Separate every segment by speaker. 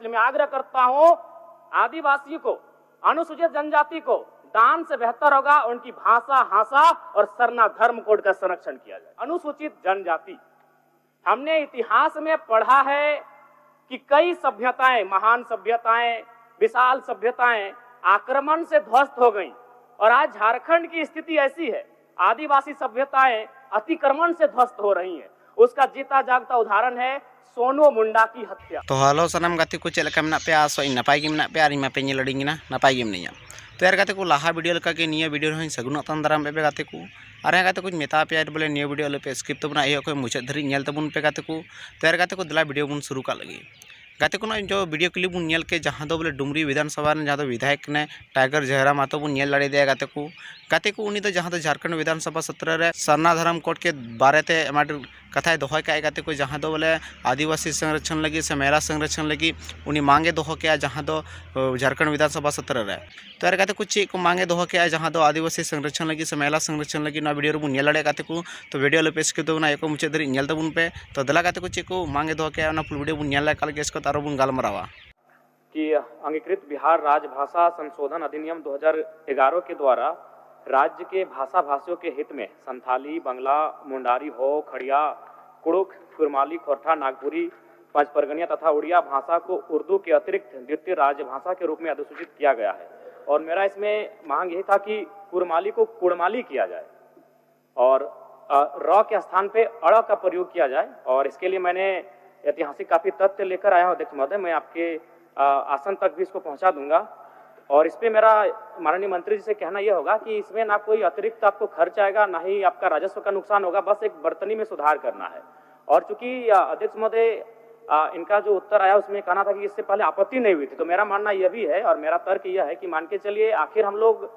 Speaker 1: इसलिए मैं आग्रह करता हूं आदिवासी को, अनुसूचित जनजाति को दान से बेहतर होगा उनकी भाषा, हासा और सरना धर्म कोड का संरक्षण किया जाए। अनुसूचित जनजाति, हमने इतिहास में पढ़ा है कि कई सभ्यताएं, महान सभ्यताएं, विशाल सभ्यताएं आक्रमण से ध्वस्त हो गईं और आज झारखंड की स्थिति ऐसी है, आदिवासी सभ्यताएं अतिक्रमण से ध्वस्त हो रही हैं। उसका जीता जागता उदाहरण है सोनू मुंडा की हत्या।
Speaker 2: तो हेलो सनम गाते को चलका मेना पे आसो इन नपाय गे मेना पे आर इमा पे लड़ीना नपाय गे मिया तो यार गाते को लाहा वीडियो लका के निया वीडियो हई सगुन तन दाराम पे गाते को और गाते को मेता पे बोले निया वीडियो ले पे स्किप तबना ए को मुचाद धरी नेल तबन पे गाते को तो यार गाते को दिला वीडियो बन शुरू का लगी गाते को जो वीडियो क्लिप बन नेल के जहां दो बोले डुमरी विधानसभा जहां दो विधायक ने टाइगर जहरा मातो बन नेल लड़े दिया गाते को उनी तो जहां दो झारखंड विधानसभा सत्र रे सरना धर्म कोड के बारे ते कथाएं दोहय का गाते को जहां दो बोले आदिवासी संरक्षण लगी से महिला संरक्षण लगी उनी मांगे दोह के जहां दो झारखंड विधानसभा सत्र रे तो यार गाते को चे को मांगे दोह के जहां दो आदिवासी संरक्षण लगी से महिला संरक्षण लगी ना वीडियो बन नेल लड़े गाते को तो वीडियो ले पेश के दो ना एको मुचे धरी नेल तबन पे तो दला गाते को चे को मांगे दोह के ना फुल वीडियो बन नेल काल के इसको तारो बन गालमरावा
Speaker 1: कि अंगीकृत बिहार राजभाषा संशोधन अधिनियम 2011 के द्वारा राज्य के भाषा भाषियों के हित में संथाली, बंगला, मुंडारी, हो, खड़िया, कुड़ुक, कुरमाली, खोरठा, नागपुरी, पंचपरगनिया तथा उड़िया भाषा को उर्दू के अतिरिक्त द्वितीय राजभाषा के रूप में अधिसूचित किया गया है। और मेरा इसमें मांग यही था कि कुरमाली को कुड़माली किया जाए और र के स्थान पे अड़ का प्रयोग किया जाए। और इसके लिए मैंने ऐतिहासिक काफी तथ्य लेकर आया हूँ अध्यक्ष महोदय, मैं आपके आसन तक भी इसको पहुंचा दूंगा। और इस पे मेरा माननीय मंत्री जी से कहना यह होगा कि इसमें ना कोई अतिरिक्त आपको खर्च आएगा, ना ही आपका राजस्व का नुकसान होगा, बस एक बर्तनी में सुधार करना है। और चूंकि अध्यक्ष महोदय इनका जो उत्तर आया उसमें कहना था कि इससे पहले आपत्ति नहीं हुई थी, तो मेरा मानना यह भी है और मेरा तर्क यह है कि मान के चलिए आखिर हम लोग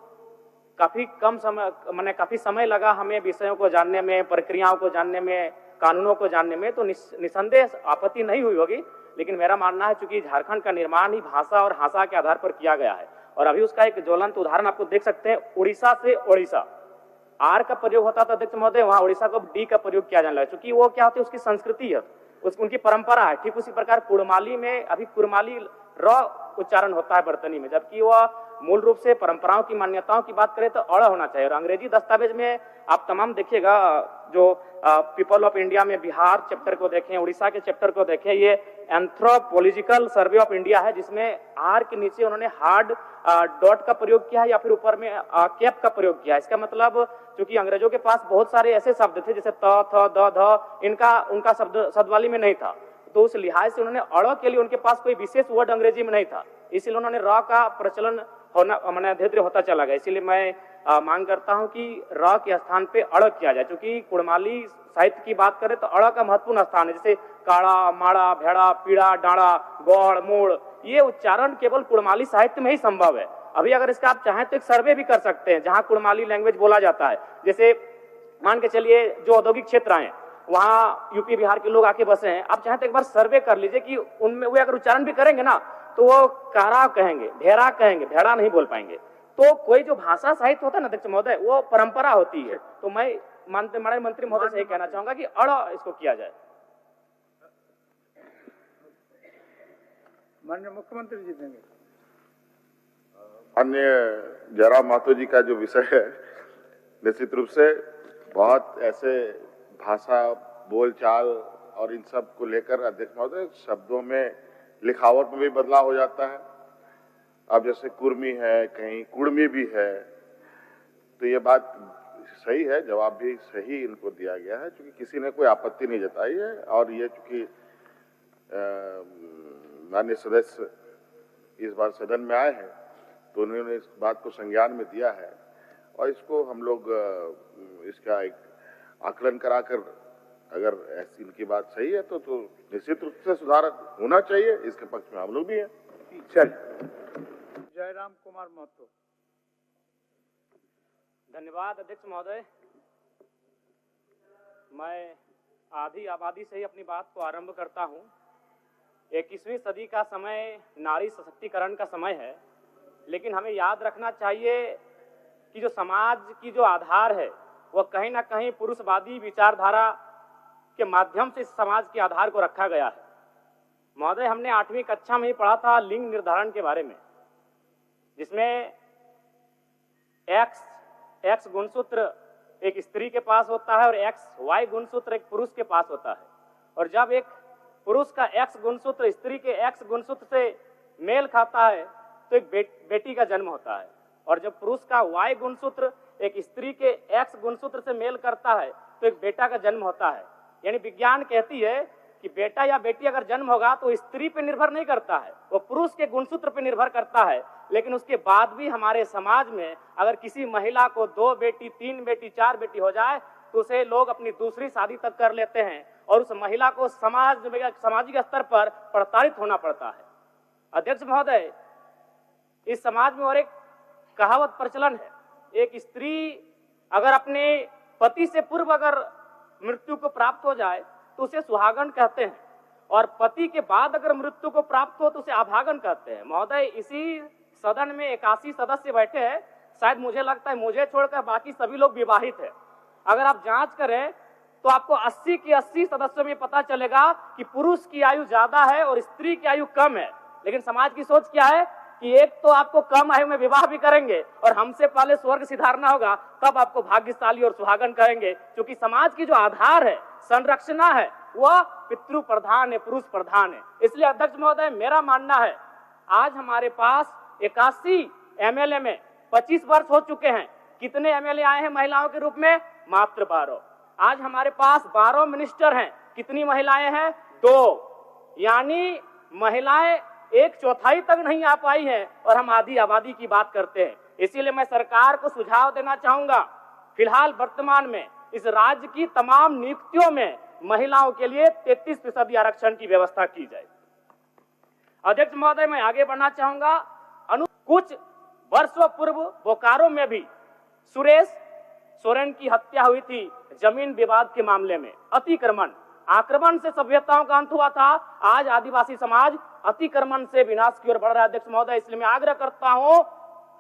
Speaker 1: काफी समय लगा हमें विषयों को जानने में, प्रक्रियाओं को जानने में, कानूनों को जानने में, तो निसंदेह आपत्ति नहीं हुई होगी। लेकिन मेरा मानना है चूंकि झारखंड का निर्माण ही भाषा और हासा के आधार पर किया गया है और अभी उसका एक ज्वलंत उदाहरण आपको देख सकते हैं, उड़ीसा से ओडिशा आर का प्रयोग होता था अध्यक्ष महोदय, वहां उड़ीसा को डी का प्रयोग किया जाने लगा, चूंकि वो क्या होती है उसकी संस्कृति है, उनकी परंपरा है। ठीक उसी प्रकार कुड़माली में अभी कुरमाली र उच्चारण होता है बर्तनी में, जबकि वह मूल रूप से परंपराओं की मान्यताओं की बात करें तो अड़ होना चाहिए। और अंग्रेजी दस्तावेज में आप तमाम देखिएगा, जो पीपल ऑफ इंडिया में बिहार चैप्टर को देखें, उड़ीसा के चैप्टर को देखें, ये एंथ्रोपोलॉजिकल सर्वे ऑफ इंडिया है जिसमें आर के नीचे उन्होंने हार्ड डॉट का प्रयोग किया है या फिर ऊपर में कैप का प्रयोग किया है। इसका मतलब चूंकि अंग्रेजों के पास बहुत सारे ऐसे शब्द थे जैसे त, थ, द, ध, उनका शब्दवाली में नहीं था, तो उस लिहाज से उन्होंने अड़ के लिए उनके पास कोई विशेष वर्ड अंग्रेजी में नहीं था, इसीलिए उन्होंने र का प्रचलन होना माने धीरे धीरे होता चला गया। इसीलिए मैं मांग करता हूं कि र के स्थान पे अड़ किया जाए। क्योंकि कुड़माली साहित्य की बात करें तो अड़ का महत्वपूर्ण स्थान है, जैसे काड़ा, माड़ा, भेड़ा, पीड़ा, डाड़ा, गौड़, मोड़, ये उच्चारण केवल कुड़माली साहित्य में ही संभव है। अभी अगर इसका आप चाहें तो एक सर्वे भी कर सकते हैं जहां कुड़माली लैंग्वेज बोला जाता है। जैसे मान के चलिए जो औद्योगिक क्षेत्र आए वहां यूपी बिहार के लोग आके बसे हैं, आप चाहें तो एक बार सर्वे कर लीजिए कि उनमें वे अगर उच्चारण भी करेंगे ना तो वो कारा कहेंगे, ढेरा कहेंगे, भेड़ा नहीं बोल पाएंगे। तो कोई जो भाषा साहित्य होता है ना अध्यक्ष महोदय, वो परंपरा होती है। तो मैं माननीय मंत्री महोदय से यही कहना चाहूंगा कि अड़ इसको किया जाए।
Speaker 3: माननीय मुख्यमंत्री जी देंगे।
Speaker 4: माननीय जयराम महतो जी का जो विषय है, निश्चित रूप से बहुत ऐसे भाषा, बोलचाल और इन सब को लेकर अध्यक्ष महोदय शब्दों में, लिखावट में भी बदलाव हो जाता है। अब जैसे कुर्मी है, कहीं कुड़मी भी है, तो ये बात सही है, जवाब भी सही इनको दिया गया है, क्योंकि किसी ने कोई आपत्ति नहीं जताई है। और ये चूंकि माननीय सदस्य इस बार सदन में आए हैं तो उन्होंने इस बात को संज्ञान में दिया है और इसको हम लोग इसका एक आकलन कराकर अगर ऐसी इनकी बात सही है तो निश्चित रूप से सुधार होना चाहिए, इसके पक्ष में हम लोग भी हैं।
Speaker 3: चल जयराम कुमार महतो।
Speaker 1: धन्यवाद अध्यक्ष महोदय। मैं आधी आबादी से ही अपनी बात को आरंभ करता हूं। 21वीं सदी का समय नारी सशक्तिकरण का समय है, लेकिन हमें याद रखना चाहिए कि जो समाज की जो आधार है वह कहीं ना कहीं पुरुषवादी विचारधारा के माध्यम से इस समाज के आधार को रखा गया है। महोदय, हमने 8वीं कक्षा में ही पढ़ा था लिंग निर्धारण के बारे में, जिसमें एक्स गुणसूत्र एक स्त्री के पास होता है और XY गुणसूत्र एक पुरुष के पास होता है। और जब एक पुरुष का X गुणसूत्र स्त्री के X गुणसूत्र से मेल खाता है तो एक बेटी का जन्म होता है, और जब पुरुष का Y गुणसूत्र एक स्त्री के X गुणसूत्र से मेल करता है तो एक बेटा का जन्म होता है। यानी विज्ञान कहती है कि बेटा या बेटी अगर जन्म होगा तो स्त्री पे निर्भर नहीं करता है, वो पुरुष के गुणसूत्र पे निर्भर करता है। लेकिन उसके बाद भी हमारे समाज में अगर किसी महिला को 2 बेटी, 3 बेटी, 4 बेटी हो जाए तो उसे लोग अपनी दूसरी शादी तक कर लेते हैं और उस महिला को सामाजिक स्तर पर प्रताड़ित होना पड़ता है। अध्यक्ष महोदय, इस समाज में और एक कहावत प्रचलन है, एक स्त्री अगर अपने पति से पूर्व अगर मृत्यु को प्राप्त हो जाए तो उसे सुहागन कहते हैं, और पति के बाद अगर मृत्यु को प्राप्त हो तो उसे अभागन कहते हैं। महोदय, इसी सदन में 81 सदस्य बैठे हैं, शायद मुझे लगता है मुझे छोड़कर बाकी सभी लोग विवाहित हैं। अगर आप जांच करें तो आपको 80 के 80 सदस्यों में पता चलेगा कि पुरुष की आयु ज्यादा है और स्त्री की आयु कम है। लेकिन समाज की सोच क्या है कि एक तो आपको कम आयु में विवाह भी करेंगे और हमसे पहले स्वर्ग सिधारना होगा, तब आपको भाग्यशाली और सुहागन कहेंगे। क्योंकि समाज की जो आधार है, संरचना है, वह पितृ प्रधान है, पुरुष प्रधान है। इसलिए अध्यक्ष महोदय, मेरा मानना है आज हमारे पास 81 MLA में 25 वर्ष हो चुके हैं। कितने MLA आए हैं महिलाओं के रूप में? मात्र 12। आज हमारे पास 12 मिनिस्टर हैं। कितनी महिलाएं हैं? 2। यानी महिलाएं 1/4 तक नहीं आ पाई हैं और हम आधी आबादी की बात करते हैं। इसीलिए मैं सरकार को सुझाव देना चाहूंगा, फिलहाल वर्तमान में इस राज्य की तमाम नियुक्तियों में महिलाओं के लिए 33% आरक्षण की व्यवस्था की जाए। अध्यक्ष महोदय, मैं आगे बढ़ना चाहूंगा। कुछ वर्षों पूर्व बोकारो में भी सुरेश सोरेन की हत्या हुई थी जमीन विवाद के मामले में। अतिक्रमण, आक्रमण से सभ्यताओं का अंत हुआ था। आज आदिवासी समाज अतिक्रमण से विनाश की ओर बढ़ रहा है। अध्यक्ष महोदय, इसलिए मैं आग्रह करता हूं,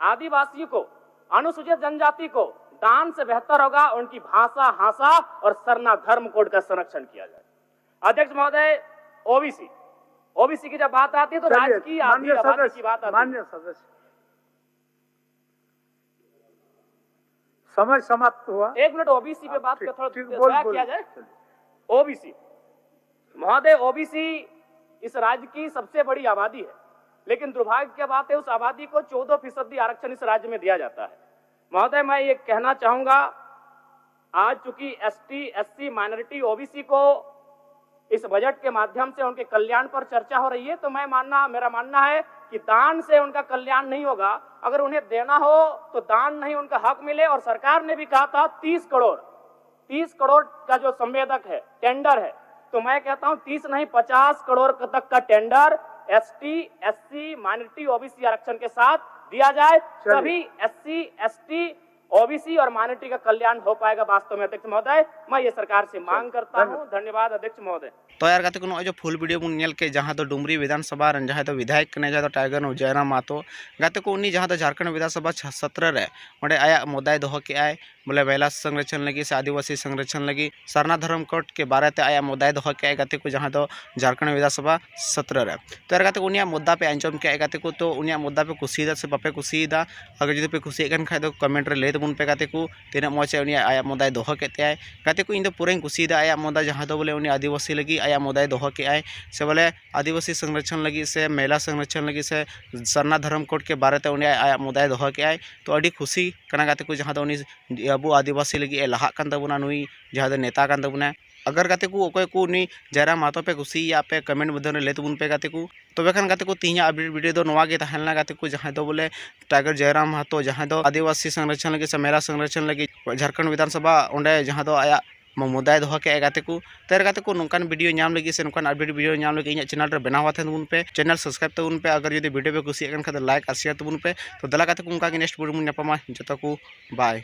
Speaker 1: आदिवासी को, अनुसूचित जनजाति को दान से बेहतर होगा उनकी भाषा, हासा और सरना धर्म कोड का संरक्षण किया जाए। अध्यक्ष महोदय, ओबीसी की जब बात आती है तो राज्य की आधी आबादी की बात आती है।
Speaker 3: माननीय सदस्य, समय समाप्त हुआ।
Speaker 1: 1 मिनट ओबीसी पे बात थोड़ा किया जाए। ओबीसी महोदय, ओबीसी इस राज्य की सबसे बड़ी आबादी है, लेकिन दुर्भाग्य की बात है उस आबादी को 14% आरक्षण इस राज्य में दिया जाता है। महोदय, मैं ये कहना चाहूंगा, आज चूंकि ST, SC, माइनॉरिटी, ओबीसी को इस बजट के माध्यम से उनके कल्याण पर चर्चा हो रही है, तो मेरा मानना है कि दान से उनका कल्याण नहीं होगा। अगर उन्हें देना हो तो दान नहीं, उनका हक मिले। और सरकार ने भी कहा था 30 करोड़ का जो संवेदक है, टेंडर है, तो मैं कहता हूं 30 नहीं 50 करोड़ तक का tender ST, SC, minority, OBC आरक्षण के साथ दिया जाए, तभी SC, ST, ओबीसी और माइनॉरिटी का कल्याण हो पाएगा वास्तव में। अध्यक्ष महोदय, मैं ये सरकार से मांग करता हूं। धन्यवाद अध्यक्ष महोदय।
Speaker 2: तो यार गाते को जो फुल वीडियो बन नेल के जहाँ तो डुमरी विधानसभा जहाँ तो विधायक कने जहाँ तो टाइगर जयराम महतो गाते को उन्नी जहाँ तो झारखंड विधानसभा 17 रे ओंडे आया मुद्दाय दोहो के आए बोले महिला संरक्षण लगी से आदिवासी संरक्षण लगी सरना धर्म कोड के बारे में आया मुद्दाय दोहो के आए गाते को जहाँ तो झारखंड विधानसभा 17 रे। तो यार गाते को उनिया मुद्दा पे आंजम के आए गाते को तो उनिया मुद्दा पे कुसीदा से बापे कुसीदा अगर जो पे कुसी कन खाय तो कमेंट रे ले तबुन पे गाते को तीना मौजे उनिया आया मुद्दाय दोहो के आए गाते को इन दो पूरे कुसीदा आया मुद्दा जहाँ तो बोले उनी आदिवासी लगी आया मुद्दाय दोहो के आए से बोले आदिवासी संरक्षण लगी से महिला संरक्षण लगी से सरना धर्म कोड के बारे में उन्हें आया मुद्दाय दोहो के आए तो अड़ी खुशी कना गाते को जहाँ उन्हीं अब आदिवासी लगी लहा कान तबुना नुई जहाँ नेता कान तबुना अगर गाते को अकोय को उन्हीं जयराम महतो पे खुशी या पे कमेंट मध्य ले तबुन पे गाते को तबे खान गाते को तीना अपडेट वीडियो दो नवा गे तहलना गाते को जहाँ दो बोले टाइगर जयराम महतो जहाँ दो आदिवासी संरक्षण लगी से महिला संरक्षण लगी झारखंड विधानसभा ओंडे जहाँ दो आया मुद्दाय दोहो के गाते को तेर गाते को नौकान वीडियो नाम लगी से नौकान अपडेट वीडियो नाम लगी इन चैनल रे बनावा थे तबुन पे चैनल सब्सक्राइब तबुन पे अगर यदि वीडियो पे खुशी खान लाइक और शेयर तबुन पे तो दला गाते को उनका नेक्स्ट वीडियो में नपामा जतो को बाय।